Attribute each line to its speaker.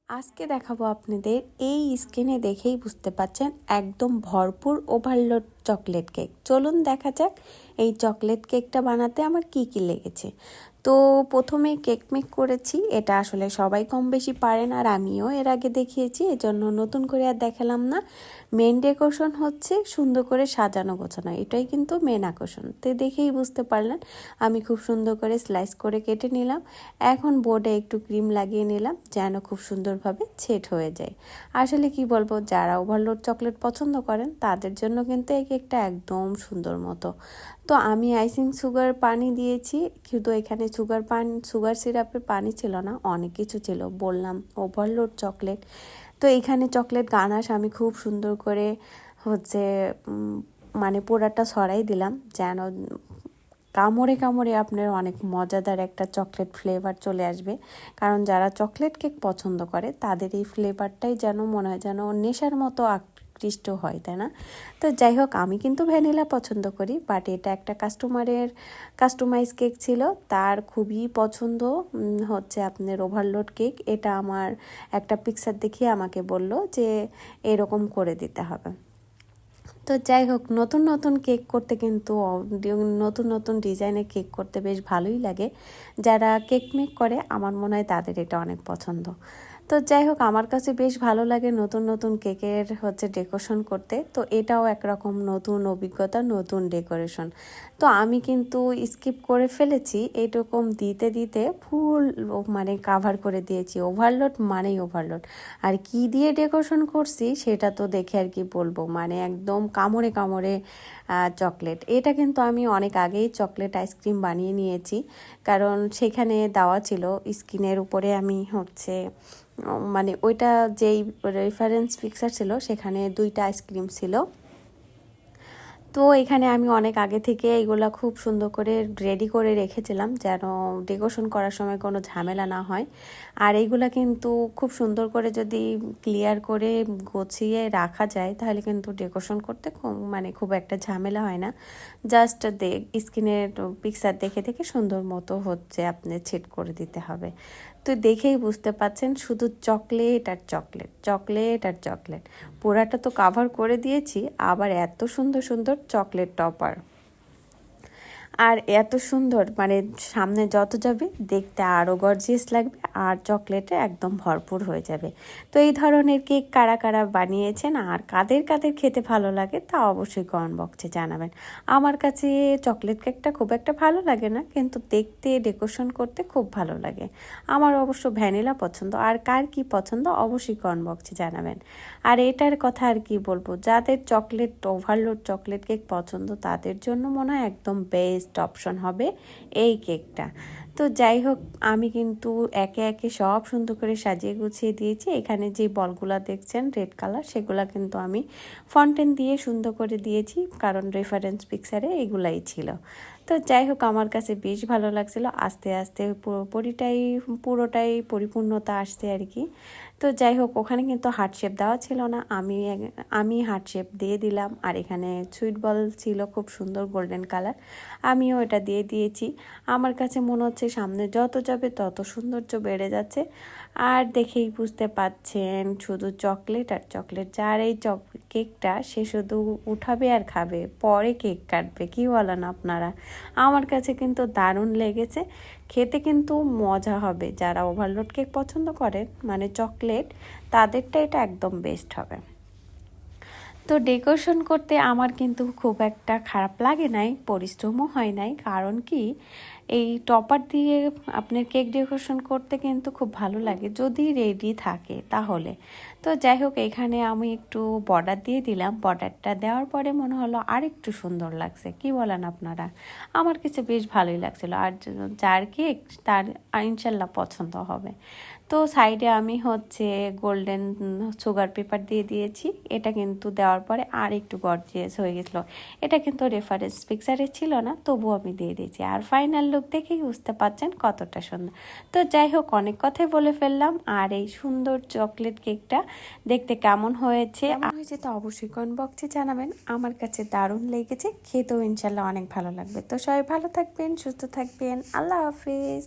Speaker 1: আজকে দেখাবো আপনাদের এই স্ক্রিনে দেখেই বুঝতে পাচ্ছেন একদম ভরপুর ওভারলোড চকলেট কেক। চলুন দেখা যাক এই চকলেট কেকটা বানাতে আমার কি কি লেগেছে। তো প্রথমে কেক মেক করেছি, এটা আসলে সবাই কম বেশি পারেন আর আমিও এর আগে দেখিয়েছি, এজন্য নতুন করে আর দেখালাম না। মেন ডেকোরেশন হচ্ছে সুন্দর করে সাজানো গোছানো, এটাই কিন্তু মেন আকর্ষণ। তো দেখেই বুঝতে পারলেন আমি খুব সুন্দর করে স্লাইস করে কেটে নিলাম। এখন বোর্ডে একটু ক্রিম লাগিয়ে নিলাম যেন খুব সুন্দরভাবে সেট হয়ে যায়। আসলে কি বলবো, যারা ওভারলোড চকলেট পছন্দ করেন তাদের জন্য কিন্তু এই কেকটা একদম সুন্দর মতো। তো আমি আইসিং সুগার পানি দিয়েছি, কিন্তু এখানে সুগার সিরাপের পানি ছিল না, অনেক কিছু ছিল, বললাম ওভারলোড চকলেট। তো এখানে চকলেট গানাশ আমি খুব সুন্দর করে হচ্ছে মানে পোড়াটা ছড়াই দিলাম যেন কামড়ে কামড়ে আপনার অনেক মজাদার একটা চকলেট ফ্লেভার চলে আসবে। কারণ যারা চকলেট কেক পছন্দ করে তাদের এই ফ্লেভারটাই যেন মনে হয় যেন নেশার মতো আকৃষ্ট হয়, তাই না? তো যাই হোক, আমি কিন্তু ভ্যানিলা পছন্দ করি, বাট এটা একটা কাস্টমাইজ কেক ছিল, তার খুবই পছন্দ হচ্ছে আপনার ওভারলোড কেক। এটা আমার একটা পিকচার দেখিয়ে আমাকে বলল যে এরকম করে দিতে হবে। তো যাই হোক, নতুন নতুন কেক করতে কিন্তু নতুন নতুন ডিজাইনের কেক করতে বেশ ভালোই লাগে। যারা কেক মেক করে আমার মনে হয় তাদের এটা অনেক পছন্দ। তো যাই হোক, আমার কাছে বেশ ভালো লাগে নতুন নতুন কেকের হচ্ছে ডেকোরেশন করতে। তো এটাও একরকম নতুন অভিজ্ঞতা, নতুন ডেকোরেশন। তো আমি কিন্তু স্কিপ করে ফেলেছি, এইরকম দিতে দিতে ফুল মানে কাভার করে দিয়েছি। ওভারলোড মানেই ওভারলোড, আর কি দিয়ে ডেকোরেশন করছি সেটা তো দেখে আর কি বলবো, মানে একদম কামড়ে কামড়ে চকলেট। এটা কিন্তু আমি অনেক আগেই চকলেট আইসক্রিম বানিয়ে নিয়েছি, কারণ সেখানে দেওয়া ছিল স্ক্রিনের উপরে। আমি হচ্ছে মানে ওইটা যেই রেফারেন্স পিকচার ছিল সেখানে 2টা আইসক্রিম ছিল। তো এখানে আমি অনেক আগে থেকে এগুলা খুব সুন্দর করে রেডি করে রেখেছিলাম যেন ডেকোরেশন করার সময় কোনো ঝামেলা না হয়। আর এইগুলা কিন্তু খুব সুন্দর করে যদি ক্লিয়ার করে গুছিয়ে রাখা যায় তাহলে কিন্তু ডেকোরেশন করতে মানে খুব একটা ঝামেলা হয় না। জাস্ট স্ক্রিনের পিকচার দেখে দেখে সুন্দর মতো হচ্ছে আপনি সেট করে দিতে হবে। তো দেখেই বুঝতে পাচ্ছেন শুধু চকলেট আর চকলেট, চকলেট আর চকলেট। পুরাটা তো কাভার করে দিয়েছি, আবার এত সুন্দর সুন্দর চকলেট টপার। আর এত সুন্দর, মানে সামনে যত যাবে দেখতে আরও গর্জিয়াস লাগবে, আর চকলেটে একদম ভরপুর হয়ে যাবে। তো এই ধরনের কেক কারা কারা বানিয়েছেন আর কাদের কাদের খেতে ভালো লাগে তা অবশ্যই কমেন্ট বক্সে জানাবেন। আমার কাছে চকলেট কেকটা খুব একটা ভালো লাগে না, কিন্তু দেখতে ডেকোরেশন করতে খুব ভালো লাগে। আমার অবশ্য ভ্যানিলা পছন্দ, আর কার কি পছন্দ অবশ্যই কমেন্ট বক্সে জানাবেন। আর এটার কথা আর কি বলবো, যাদের চকলেট ওভারলোড চকলেট কেক পছন্দ তাদের জন্য মনে হয় একদম বেস্ট অপশন হবে এই কেকটা। তো যাই হোক, আমি কিন্তু একে একে সব সুন্দর করে সাজিয়ে গুছিয়ে দিয়েছি। এখানে যে বলগুলা দেখছেন রেড কালার, সেগুলা কিন্তু আমি ফন্টেন দিয়ে সুন্দর করে দিয়েছি, কারণ রেফারেন্স পিকচারে এগুলাই ছিল। তো যাই হোক, আমার কাছে বেশ ভালো লাগছিল, আস্তে আস্তে পুরোটাই পরিপূর্ণতা আসছে আর কি। তো যাই হোক, ওখানে কিন্তু হার্ট শেপ দেওয়া ছিল না, আমি হার্ট শেপ দিয়ে দিলাম। আর এখানে সুইট বল ছিল খুব সুন্দর গোল্ডেন কালার, আমিও এটা দিয়ে দিয়েছি। আমার কাছে মনে হচ্ছে সামনে যত যাবে তত সৌন্দর্য বেড়ে যাচ্ছে। আর দেখেই বুঝতে পাচ্ছেন শুধু চকলেট আর চকলেট। যার এই কেকটা সে শুধু উঠাবে আর খাবে, পরে কেক কাটবে, কি বলেন আপনারা? আমার কাছে কিন্তু দারুণ লেগেছে, খেতে কিন্তু মজা হবে। যারা ওভারলোড কেক পছন্দ করেন মানে চকলেট, তাদেরটা এটা একদম বেস্ট হবে। তো ডেকোরেশন করতে আমার কিন্তু খুব একটা খারাপ লাগে নাই, পরিশ্রমও হয় নাই। কারণ কি, এই টপার দিয়ে আপনার কেক ডেকোরেশন করতে কিন্তু খুব ভালো লাগে যদি রেডি থাকে তাহলে। তো যাই হোক, এখানে আমি একটু বর্ডার দিয়ে দিলাম। বর্ডারটা দেওয়ার পরে মনে হলো আর একটু সুন্দর লাগছে, কি বলেন আপনারা? আমার কাছে বেশ ভালোই লাগছিল। আর যার কেক তার ইনশাল্লাহ পছন্দ হবে। তো সাইডে আমি হচ্ছে গোল্ডেন সুগার পেপার দিয়ে দিয়েছি। এটা কিন্তু দেওয়ার পরে আর একটু গর্জিয়াস হয়ে গেছিলো। এটা কিন্তু রেফারেন্স পিকচারে ছিল না, তবুও আমি দিয়ে দিয়েছি। আর ফাইনাল লুক দেখেই বুঝতে পাচ্ছেন কতটা সুন্দর। তো যাই হোক, অনেক কথাই বলে ফেললাম। আর এই সুন্দর চকলেট কেকটা দেখতে কেমন হয়েছে তা অবশ্যই কমেন্ট বক্সে জানাবেন। আমার কাছে দারুণ লেগেছে, খেতেও ইনশাল্লাহ অনেক ভালো লাগবে। তো সবাই ভালো থাকবেন, সুস্থ থাকবেন, আল্লাহ হাফিজ।